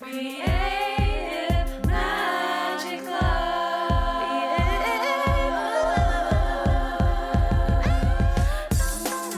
Creative Magic Club.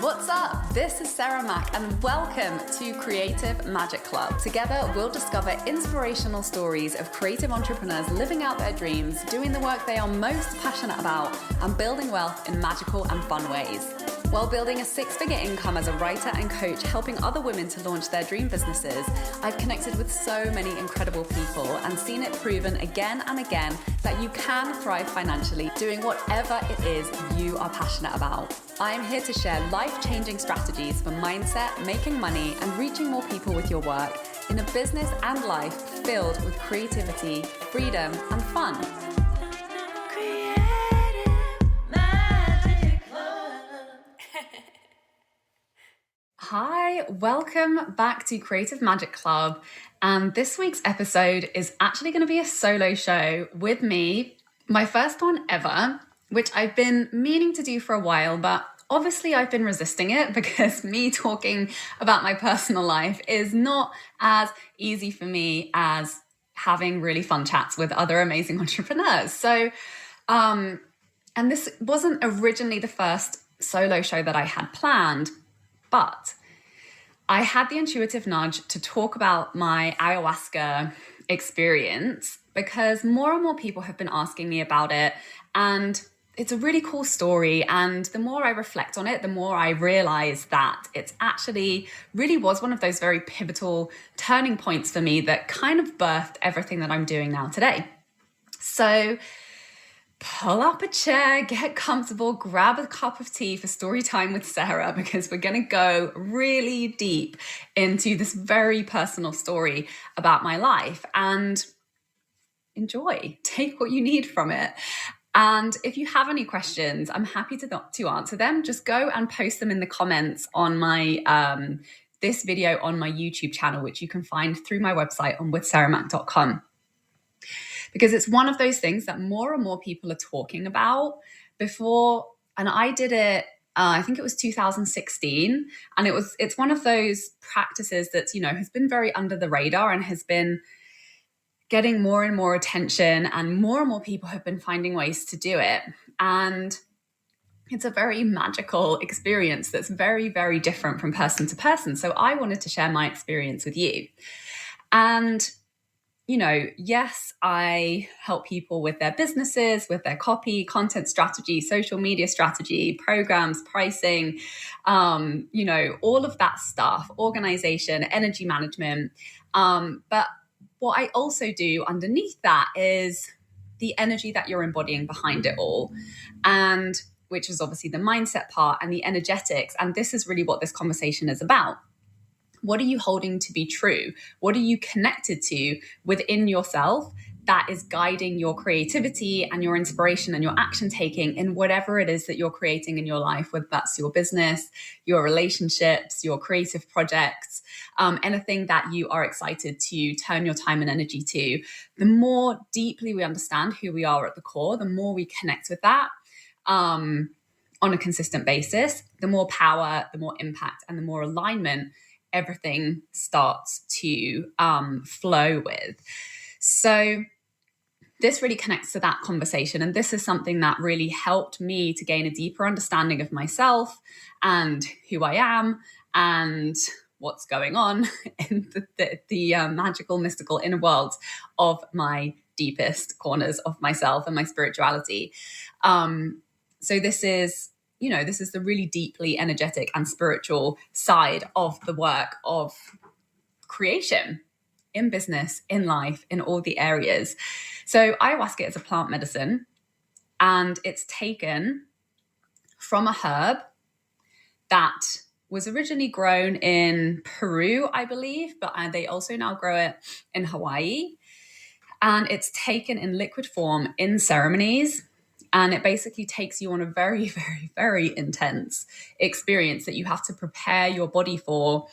What's up? This is Sarah Mack and welcome to Creative Magic Club. Together, we'll discover inspirational stories of creative entrepreneurs living out their dreams, doing the work they are most passionate about, and building wealth in magical and fun ways. While building a six-figure income as a writer and coach, helping other women to launch their dream businesses, I've connected with so many incredible people and seen it proven again and again that you can thrive financially doing whatever it is you are passionate about. I am here to share life-changing strategies for mindset, making money, and reaching more people with your work in a business and life filled with creativity, freedom, and fun. Hi, welcome back to Creative Magic Club. And this week's episode is actually going to be a solo show with me, my first one ever, which I've been meaning to do for a while, but obviously I've been resisting it because me talking about my personal life is not as easy for me as having really fun chats with other amazing entrepreneurs. So, and this wasn't originally the first solo show that I had planned, but I had the intuitive nudge to talk about my ayahuasca experience because more and more people have been asking me about it. And it's a really cool story. And the more I reflect on it, the more I realize that it's actually really was one of those very pivotal turning points for me that kind of birthed everything that I'm doing now today. So pull up a chair, get comfortable, grab a cup of tea for story time with Sarah, because we're going to go really deep into this very personal story about my life and enjoy, take what you need from it. And if you have any questions, I'm happy to answer them. Just go and post them in the comments on my this video on my YouTube channel, which you can find through my website on withsarahmack.com. Because it's one of those things that more and more people are talking about before. And I did it, I think it was 2016. And it's one of those practices that, has been very under the radar and has been getting more and more attention, and more people have been finding ways to do it. And it's a very magical experience that's very, very different from person to person. So I wanted to share my experience with you. And yes, I help people with their businesses, with their copy, content strategy, social media strategy, programs, pricing, all of that stuff, organization, energy management. But what I also do underneath that is the energy that you're embodying behind it all, and which is obviously the mindset part and the energetics. And this is really what this conversation is about. What are you holding to be true? What are you connected to within yourself that is guiding your creativity and your inspiration and your action taking in whatever it is that you're creating in your life, whether that's your business, your relationships, your creative projects, anything that you are excited to turn your time and energy to. The more deeply we understand who we are at the core, the more we connect with that on a consistent basis, the more power, the more impact, and the more alignment everything starts to flow with. So this really connects to that conversation. And this is something that really helped me to gain a deeper understanding of myself and who I am and what's going on in the magical, mystical inner world of my deepest corners of myself and my spirituality. So this is the really deeply energetic and spiritual side of the work of creation in business, in life, in all the areas. So ayahuasca is a plant medicine, and it's taken from a herb that was originally grown in Peru, I believe, but they also now grow it in Hawaii. And it's taken in liquid form in ceremonies. And it basically takes you on a very, very, very intense experience that you have to prepare your body for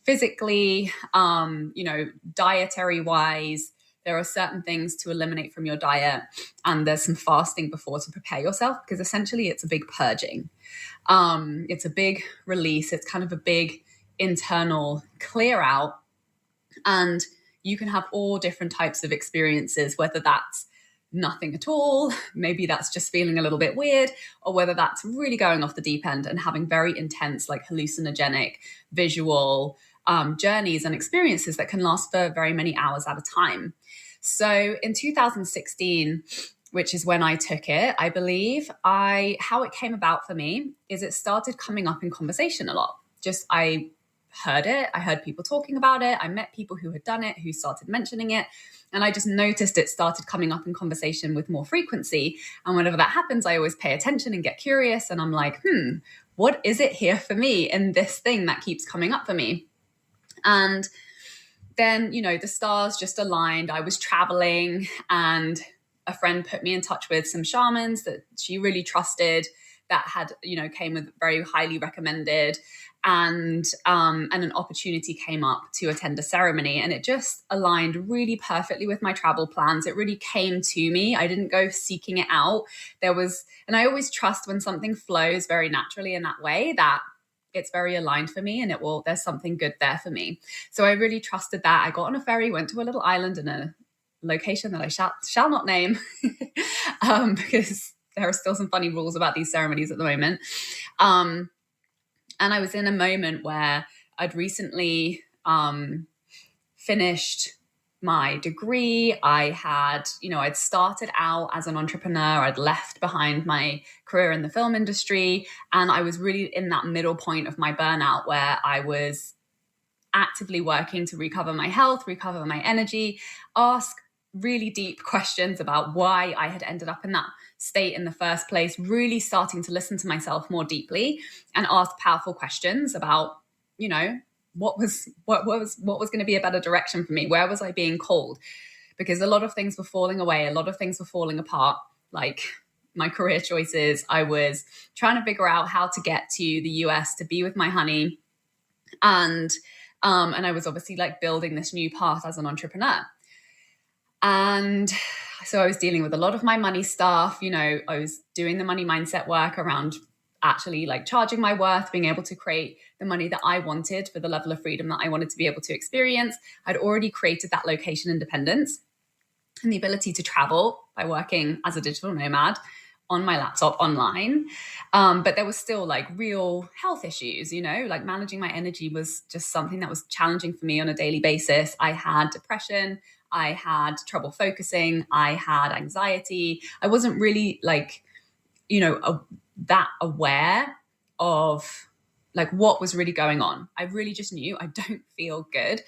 physically, dietary wise. There are certain things to eliminate from your diet, and there's some fasting before to prepare yourself, because essentially it's a big purging. It's a big release. It's kind of a big internal clear out. And you can have all different types of experiences, whether that's nothing at all, maybe that's just feeling a little bit weird, or whether that's really going off the deep end and having very intense, like hallucinogenic visual journeys and experiences that can last for very many hours at a time. So in 2016, which is when I took it, I believe how it came about for me is it started coming up in conversation a lot. I heard it. I heard people talking about it. I met people who had done it, who started mentioning it. And I just noticed it started coming up in conversation with more frequency. And whenever that happens, I always pay attention and get curious. And I'm like, what is it here for me in this thing that keeps coming up for me? And then, the stars just aligned. I was traveling and a friend put me in touch with some shamans that she really trusted that had, came with very highly recommended, and an opportunity came up to attend a ceremony, and it just aligned really perfectly with my travel plans. It really came to me. I didn't go seeking it out. And I always trust when something flows very naturally in that way, that it's very aligned for me and there's something good there for me. So I really trusted that. I got on a ferry, went to a little island in a location that I shall not name because there are still some funny rules about these ceremonies at the moment. And I was in a moment where I'd recently finished my degree. I had, I'd started out as an entrepreneur. I'd left behind my career in the film industry. And I was really in that middle point of my burnout where I was actively working to recover my health, recover my energy, ask really deep questions about why I had ended up in that state in the first place, really starting to listen to myself more deeply and ask powerful questions about, what was going to be a better direction for me? Where was I being called? Because a lot of things were falling away. A lot of things were falling apart, like my career choices. I was trying to figure out how to get to the US to be with my honey. And I was obviously like building this new path as an entrepreneur. And so I was dealing with a lot of my money stuff. I was doing the money mindset work around actually like charging my worth, being able to create the money that I wanted for the level of freedom that I wanted to be able to experience. I'd already created that location independence and the ability to travel by working as a digital nomad on my laptop online. But there was still like real health issues, like managing my energy was just something that was challenging for me on a daily basis. I had depression. I had trouble focusing. I had anxiety. I wasn't really like, that aware of like what was really going on. I really just knew I don't feel good.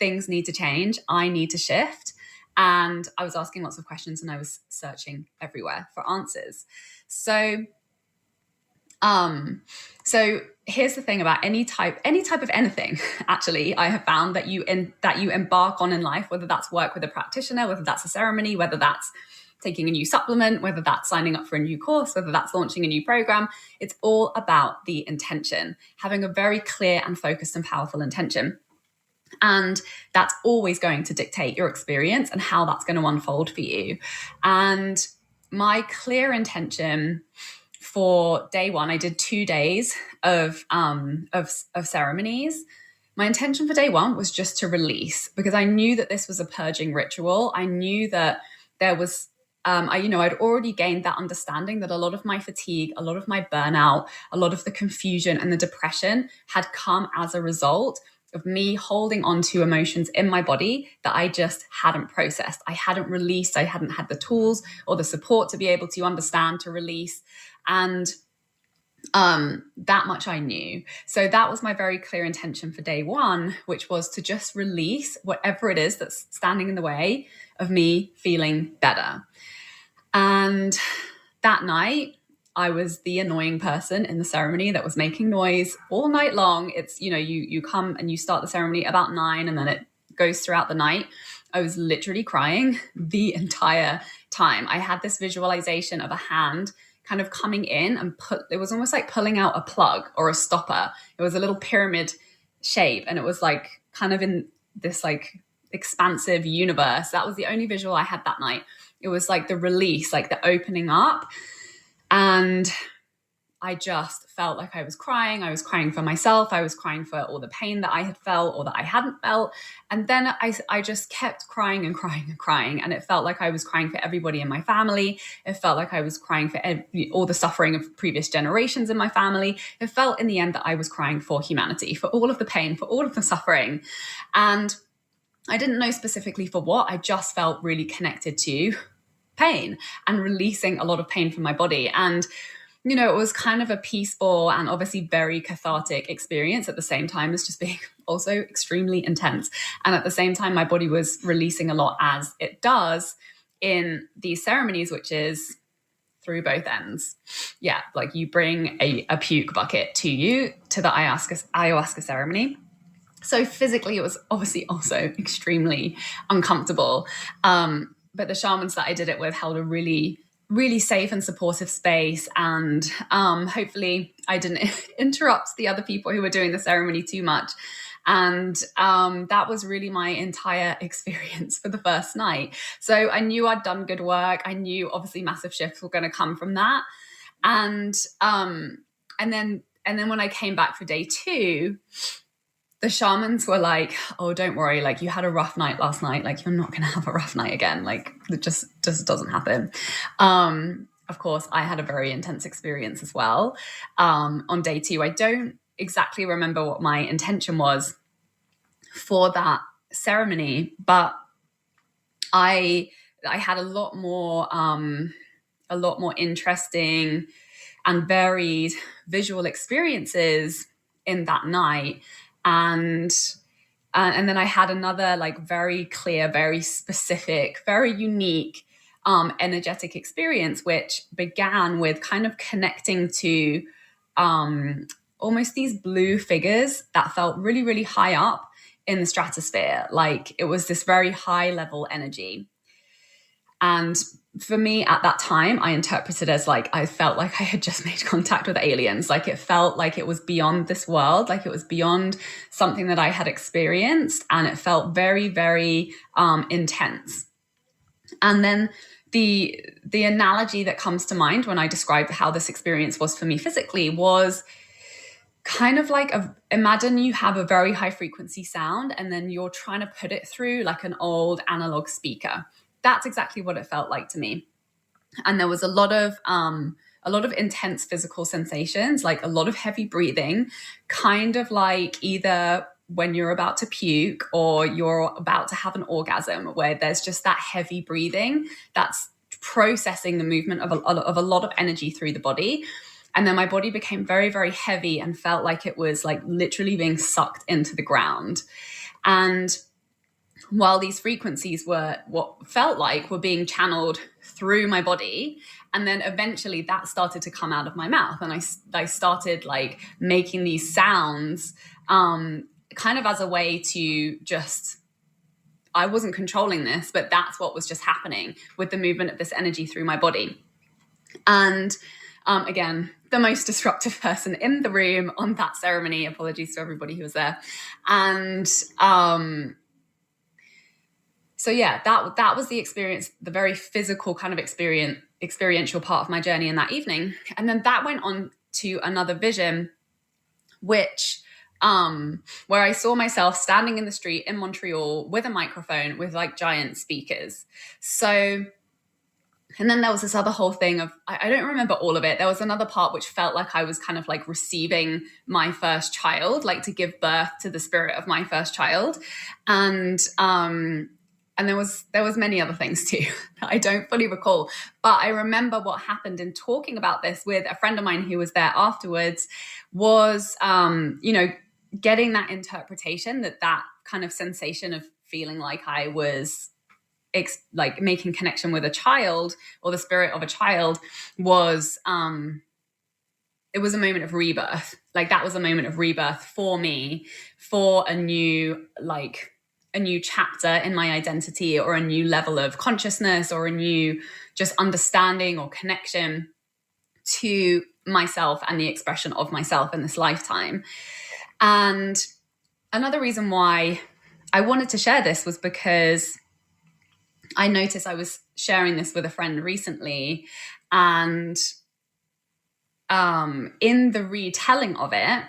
Things need to change. I need to shift. And I was asking lots of questions and I was searching everywhere for answers. So here's the thing about any type of anything, actually, I have found that you embark on in life, whether that's work with a practitioner, whether that's a ceremony, whether that's taking a new supplement, whether that's signing up for a new course, whether that's launching a new program, it's all about the intention, having a very clear and focused and powerful intention. And that's always going to dictate your experience and how that's going to unfold for you. And my clear intention for day one, I did 2 days of ceremonies. My intention for day one was just to release, because I knew that this was a purging ritual. I knew that there was, I'd already gained that understanding that a lot of my fatigue, a lot of my burnout, a lot of the confusion and the depression had come as a result of me holding on to emotions in my body that I just hadn't processed. I hadn't released. I hadn't had the tools or the support to be able to understand, to release. And that much I knew. So that was my very clear intention for day one, which was to just release whatever it is that's standing in the way of me feeling better. And that night, I was the annoying person in the ceremony that was making noise all night long. It's, you come and you start the ceremony about 9 and then it goes throughout the night. I was literally crying the entire time. I had this visualization of a hand kind of coming in and it was almost like pulling out a plug or a stopper. It was a little pyramid shape and it was like kind of in this like expansive universe. That was the only visual I had that night. It was like the release, like the opening up. And I just felt like I was crying. I was crying for myself. I was crying for all the pain that I had felt or that I hadn't felt. And then I just kept crying and crying and crying. And it felt like I was crying for everybody in my family. It felt like I was crying for all the suffering of previous generations in my family. It felt in the end that I was crying for humanity, for all of the pain, for all of the suffering. And I didn't know specifically for what. I just felt really connected to pain and releasing a lot of pain from my body. And you know, it was kind of a peaceful and obviously very cathartic experience at the same time as just being also extremely intense. And at the same time, my body was releasing a lot, as it does in these ceremonies, which is through both ends. Yeah, like you bring a puke bucket to the ayahuasca ceremony. So physically, it was obviously also extremely uncomfortable. But the shamans that I did it with held a really safe and supportive space. And hopefully I didn't interrupt the other people who were doing the ceremony too much. And that was really my entire experience for the first night. So I knew I'd done good work. I knew obviously massive shifts were going to come from that. And then when I came back for day 2, the shamans were like, oh, don't worry. Like, you had a rough night last night. Like, you're not going to have a rough night again. Like, it just doesn't happen. Of course, I had a very intense experience as well. On day 2, I don't exactly remember what my intention was for that ceremony, but I had a lot more interesting and varied visual experiences in that night. And then I had another like very clear, very specific, very unique energetic experience, which began with kind of connecting to almost these blue figures that felt really, really high up in the stratosphere. Like it was this very high level energy. And for me at that time, I interpreted as like, I felt like I had just made contact with aliens. Like it felt like it was beyond this world, like it was beyond something that I had experienced. And it felt very, very intense. And then the analogy that comes to mind when I describe how this experience was for me physically was kind of like imagine you have a very high frequency sound and then you're trying to put it through like an old analog speaker. That's exactly what it felt like to me. And there was a lot of intense physical sensations, like a lot of heavy breathing, kind of like either when you're about to puke or you're about to have an orgasm, where there's just that heavy breathing that's processing the movement of a lot of energy through the body. And then my body became very, very heavy and felt like it was like literally being sucked into the ground. And while these frequencies were what felt like were being channeled through my body, and then eventually that started to come out of my mouth, and I started like making these sounds kind of as a way to just, I wasn't controlling this, but that's what was just happening with the movement of this energy through my body. And again, the most disruptive person in the room on that ceremony. Apologies to everybody who was there. And so yeah, that was the experience, the very physical kind of experiential part of my journey in that evening. And then that went on to another vision, which where I saw myself standing in the street in Montreal with a microphone with like giant speakers. So, and then there was this other whole thing of, I don't remember all of it. There was another part which felt like I was kind of like receiving my first child, like to give birth to the spirit of my first child. And there was many other things too that I don't fully recall. But I remember what happened in talking about this with a friend of mine who was there afterwards was, getting that interpretation, that kind of sensation of feeling like I was like making connection with a child or the spirit of a child was, it was a moment of rebirth. Like that was a moment of rebirth for me, for a new chapter in my identity, or a new level of consciousness, or a new just understanding or connection to myself and the expression of myself in this lifetime. And another reason why I wanted to share this was because I noticed I was sharing this with a friend recently, and in the retelling of it,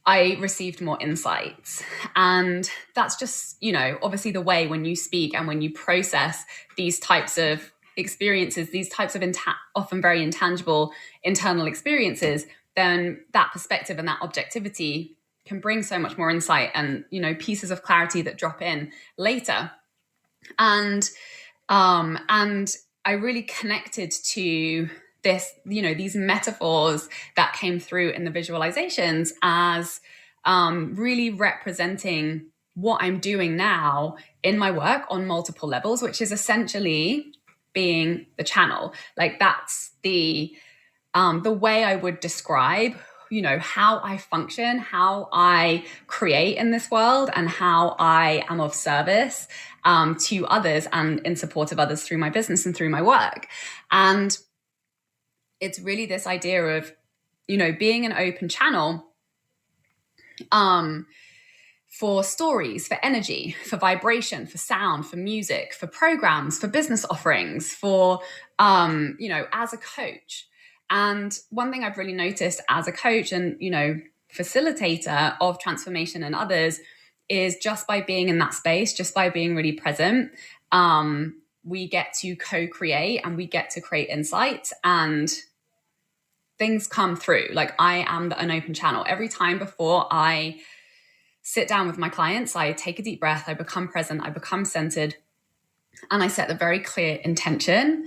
I received more insights. And that's just, obviously the way when you speak and when you process these types of experiences, these types of often very intangible internal experiences, then that perspective and that objectivity can bring so much more insight and, pieces of clarity that drop in later. And I really connected to this, these metaphors that came through in the visualizations as really representing what I'm doing now in my work on multiple levels, which is essentially being the channel. Like that's the way I would describe, how I function, how I create in this world, and how I am of service to others and in support of others through my business and through my work. And it's really this idea of, being an open channel for stories, for energy, for vibration, for sound, for music, for programs, for business offerings, for, as a coach. And one thing I've really noticed as a coach and, facilitator of transformation in others is just by being in that space, just by being really present, we get to co-create and we get to create insights and things come through. Like I am an open channel. Every time before I sit down with my clients, I take a deep breath, I become present, I become centered, and I set the very clear intention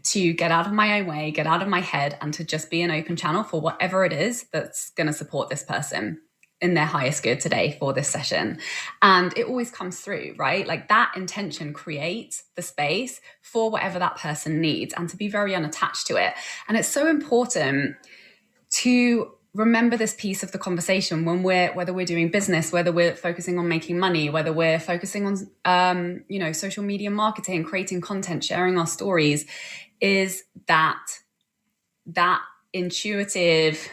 to get out of my own way, get out of my head, and to just be an open channel for whatever it is that's going to support this person in their highest good today for this session. And it always comes through, right? Like that intention creates the space for whatever that person needs and to be very unattached to it. And it's so important to remember this piece of the conversation when whether we're doing business, whether we're focusing on making money, whether we're focusing on, social media marketing, creating content, sharing our stories, is that intuitive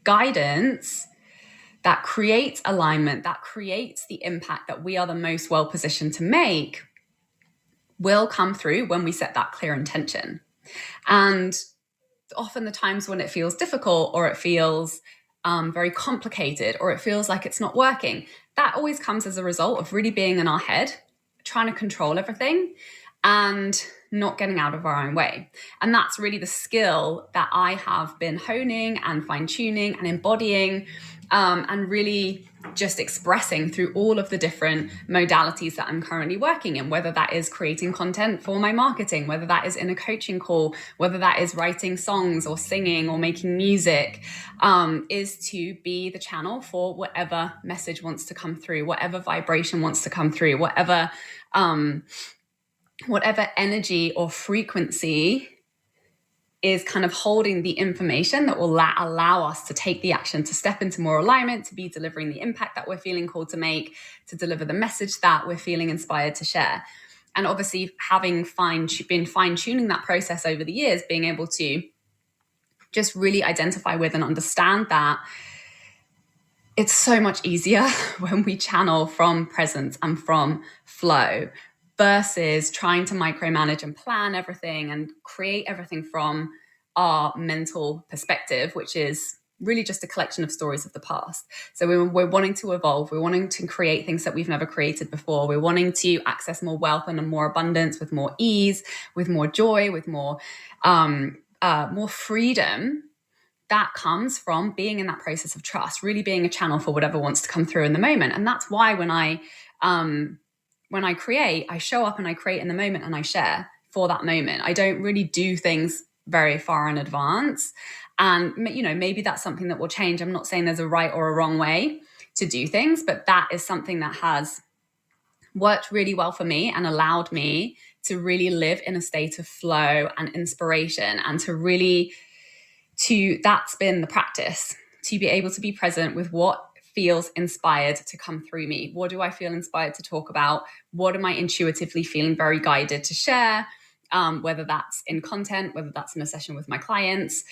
guidance that creates alignment, that creates the impact that we are the most well positioned to make will come through when we set that clear intention. And often the times when it feels difficult or it feels very complicated or it feels like it's not working, that always comes as a result of really being in our head, trying to control everything and not getting out of our own way. And that's really the skill that I have been honing and fine-tuning and embodying and really just expressing through all of the different modalities that I'm currently working in, whether that is creating content for my marketing, whether that is in a coaching call, whether that is writing songs or singing or making music, is to be the channel for whatever message wants to come through, whatever vibration wants to come through, whatever energy or frequency is kind of holding the information that will allow us to take the action, to step into more alignment, to be delivering the impact that we're feeling called to make, to deliver the message that we're feeling inspired to share. And obviously having been fine-tuning that process over the years, being able to just really identify with and understand that it's so much easier when we channel from presence and from flow versus trying to micromanage and plan everything and create everything from our mental perspective, which is really just a collection of stories of the past. So we're wanting to evolve. We're wanting to create things that we've never created before. We're wanting to access more wealth and more abundance with more ease, with more joy, with more freedom. That comes from being in that process of trust, really being a channel for whatever wants to come through in the moment. And that's why when I create, I show up and I create in the moment and I share for that moment. I don't really do things very far in advance. And, maybe that's something that will change. I'm not saying there's a right or a wrong way to do things, but that is something that has worked really well for me and allowed me to really live in a state of flow and inspiration and that's been the practice, to be able to be present with what feels inspired to come through me. What do I feel inspired to talk about? What am I intuitively feeling very guided to share? Whether that's in content, whether that's in a session with my clients,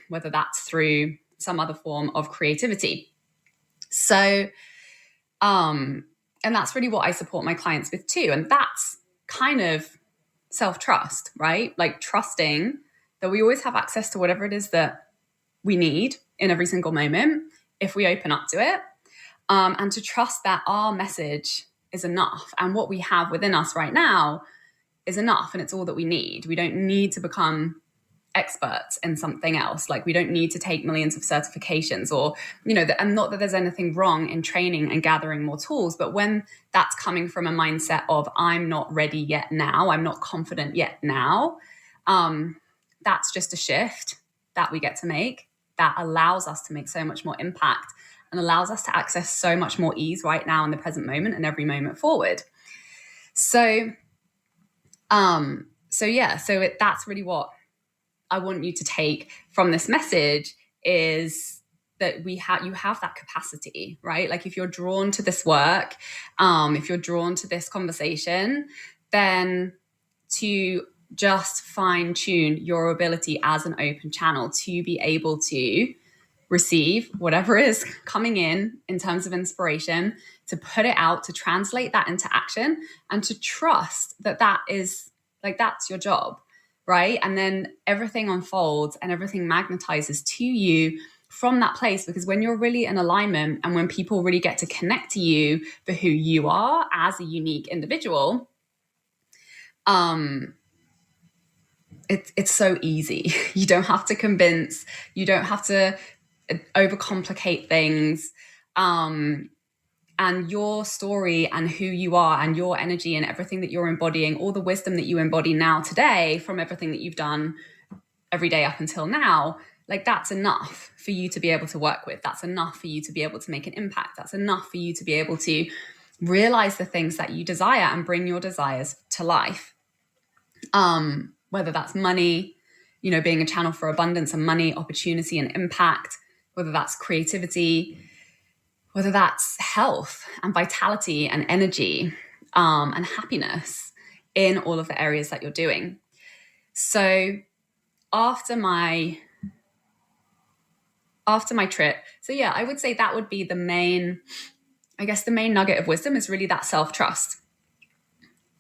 whether that's through some other form of creativity. So, and that's really what I support my clients with too. And that's kind of self-trust, right? Like trusting that we always have access to whatever it is that we need in every single moment if we open up to it, and to trust that our message is enough and what we have within us right now is enough and it's all that we need. We don't need to become experts in something else. Like, we don't need to take millions of certifications or, and not that there's anything wrong in training and gathering more tools, but when that's coming from a mindset of I'm not ready yet now, I'm not confident yet now, that's just a shift that we get to make that allows us to make so much more impact and allows us to access so much more ease right now in the present moment and every moment forward. So that's really what I want you to take from this message, is that you have that capacity, right? Like, if you're drawn to this work, if you're drawn to this conversation, then to just fine tune your ability as an open channel to be able to receive whatever is coming in terms of inspiration, to put it out, to translate that into action, and to trust that that is like, that's your job, right? And then everything unfolds and everything magnetizes to you from that place, because when you're really in alignment and when people really get to connect to you for who you are as a unique individual, it's so easy. You don't have to convince, you don't have to overcomplicate things. And your story and who you are and your energy and everything that you're embodying, all the wisdom that you embody now today from everything that you've done every day up until now, like, that's enough for you to be able to work with. That's enough for you to be able to make an impact. That's enough for you to be able to realize the things that you desire and bring your desires to life. Whether that's money, being a channel for abundance and money, opportunity and impact, whether that's creativity, whether that's health and vitality and energy, and happiness in all of the areas that you're doing. So after my trip, I would say that would be the main nugget of wisdom, is really that self-trust.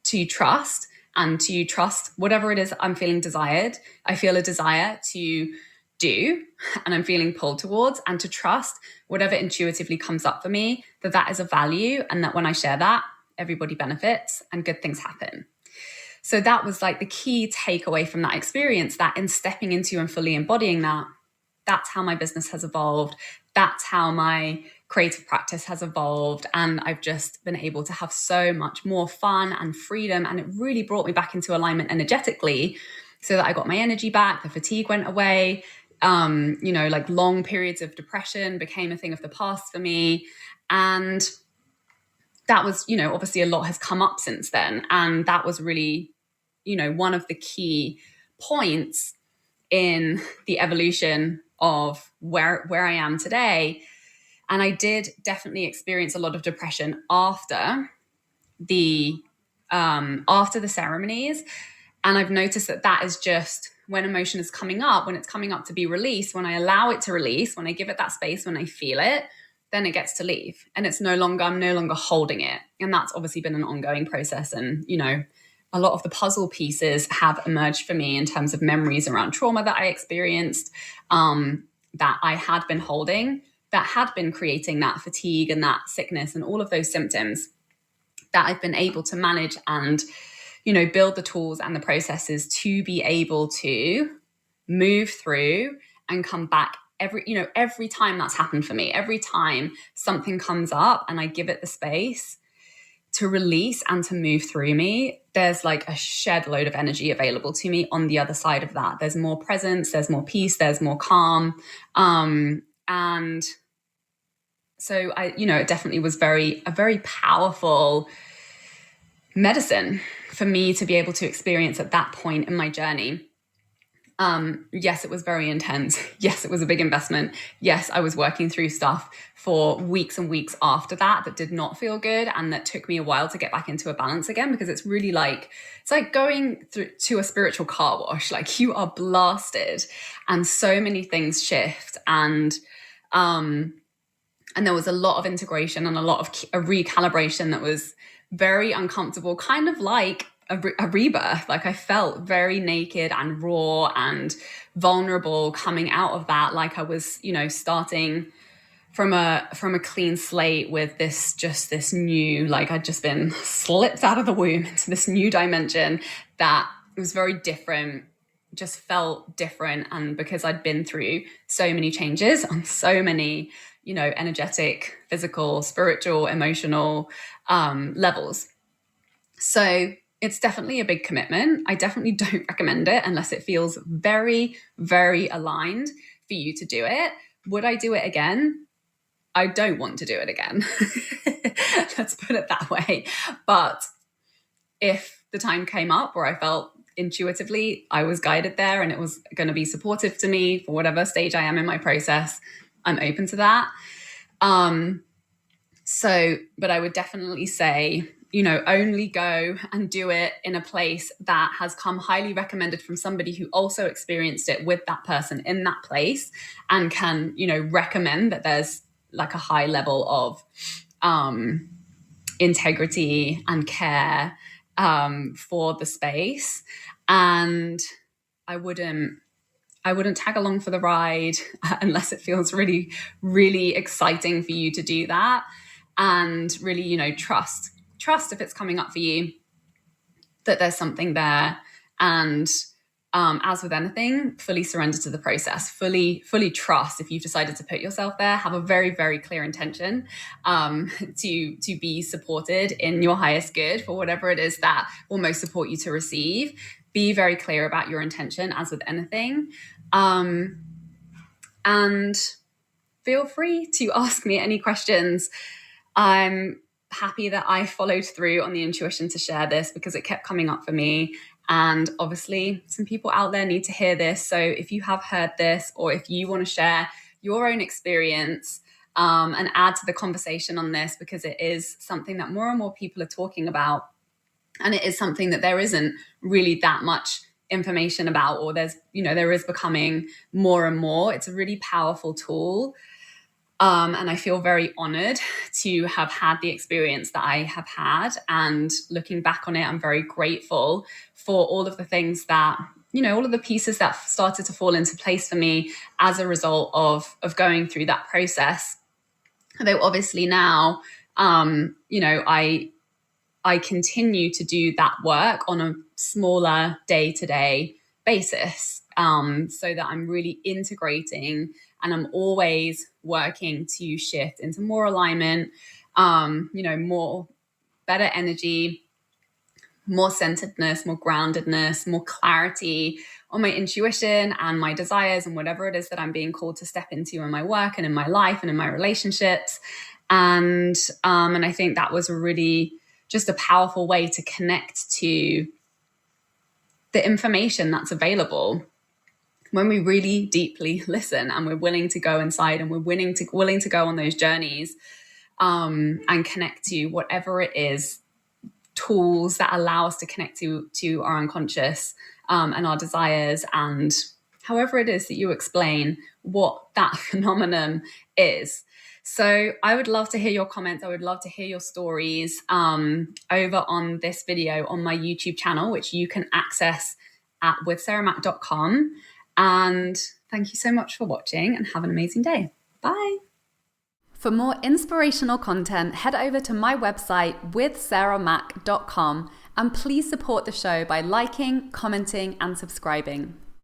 To trust and to trust whatever it is I'm feeling desired. I feel a desire to do and I'm feeling pulled towards, and to trust whatever intuitively comes up for me, that is of value, and that when I share that, everybody benefits and good things happen. So that was like the key takeaway from that experience, that in stepping into and fully embodying that, that's how my business has evolved. That's how my creative practice has evolved. And I've just been able to have so much more fun and freedom. And it really brought me back into alignment energetically, so that I got my energy back, the fatigue went away. Like, long periods of depression became a thing of the past for me. And that was, obviously a lot has come up since then. And that was really, one of the key points in the evolution of where I am today. And I did definitely experience a lot of depression after the ceremonies. And I've noticed that is just when emotion is coming up, when it's coming up to be released, when I allow it to release, when I give it that space, when I feel it, then it gets to leave. And I'm no longer holding it. And that's obviously been an ongoing process. And, a lot of the puzzle pieces have emerged for me in terms of memories around trauma that I experienced, that I had been holding, that had been creating that fatigue and that sickness and all of those symptoms that I've been able to manage and, build the tools and the processes to be able to move through and come back every time that's happened for me. Every time something comes up and I give it the space to release and to move through me, there's like a shed load of energy available to me on the other side of that. There's more presence, there's more peace, there's more calm. And so it definitely was a very powerful medicine for me to be able to experience at that point in my journey. Yes, it was very intense. Yes, it was a big investment. Yes, I was working through stuff for weeks and weeks after that did not feel good, and that took me a while to get back into a balance again, because it's really it's like going through to a spiritual car wash. Like, you are blasted and so many things shift, and there was a lot of integration and a lot of a recalibration that was very uncomfortable, kind of like a rebirth. Like I felt very naked and raw and vulnerable coming out of that. Like I was, starting from a clean slate with this new, like I'd just been slipped out of the womb into this new dimension that was very different, just felt different. And because I'd been through so many changes on so many, energetic, physical, spiritual, emotional levels. So it's definitely a big commitment. I definitely don't recommend it unless it feels very, very aligned for you to do it. Would I do it again? I don't want to do it again. Let's put it that way. But if the time came up where I felt intuitively I was guided there and it was going to be supportive to me for whatever stage I am in my process, I'm open to that. But I would definitely say, only go and do it in a place that has come highly recommended from somebody who also experienced it with that person in that place and can, recommend that there's like a high level of integrity and care for the space. And I wouldn't tag along for the ride unless it feels really, really exciting for you to do that. And really, trust if it's coming up for you that there's something there. And as with anything, fully surrender to the process, fully trust. If you've decided to put yourself there, have a very, very clear intention to be supported in your highest good for whatever it is that will most support you to receive. Be very clear about your intention, as with anything. And feel free to ask me any questions. I'm happy that I followed through on the intuition to share this because it kept coming up for me. And obviously some people out there need to hear this. So if you have heard this, or if you want to share your own experience and add to the conversation on this, because it is something that more and more people are talking about. And it is something that there isn't really that much information about, or there is becoming more and more. It's a really powerful tool. And I feel very honored to have had the experience that I have had. And looking back on it, I'm very grateful for all of the things that, all of the pieces that started to fall into place for me as a result of going through that process. Though obviously now, I continue to do that work on a smaller day-to-day basis, so that I'm really integrating and I'm always working to shift into more alignment, more better energy, more centeredness, more groundedness, more clarity on my intuition and my desires and whatever it is that I'm being called to step into in my work and in my life and in my relationships. And I think that was really just a powerful way to connect to the information that's available when we really deeply listen and we're willing to go inside and we're willing to go on those journeys and connect to whatever it is, tools that allow us to connect to our unconscious and our desires, and however it is that you explain what that phenomenon is. So I would love to hear your comments. I would love to hear your stories over on this video on my YouTube channel, which you can access at withsarahmac.com. And thank you so much for watching and have an amazing day. Bye. For more inspirational content, head over to my website withsarahmac.com and please support the show by liking, commenting, and subscribing.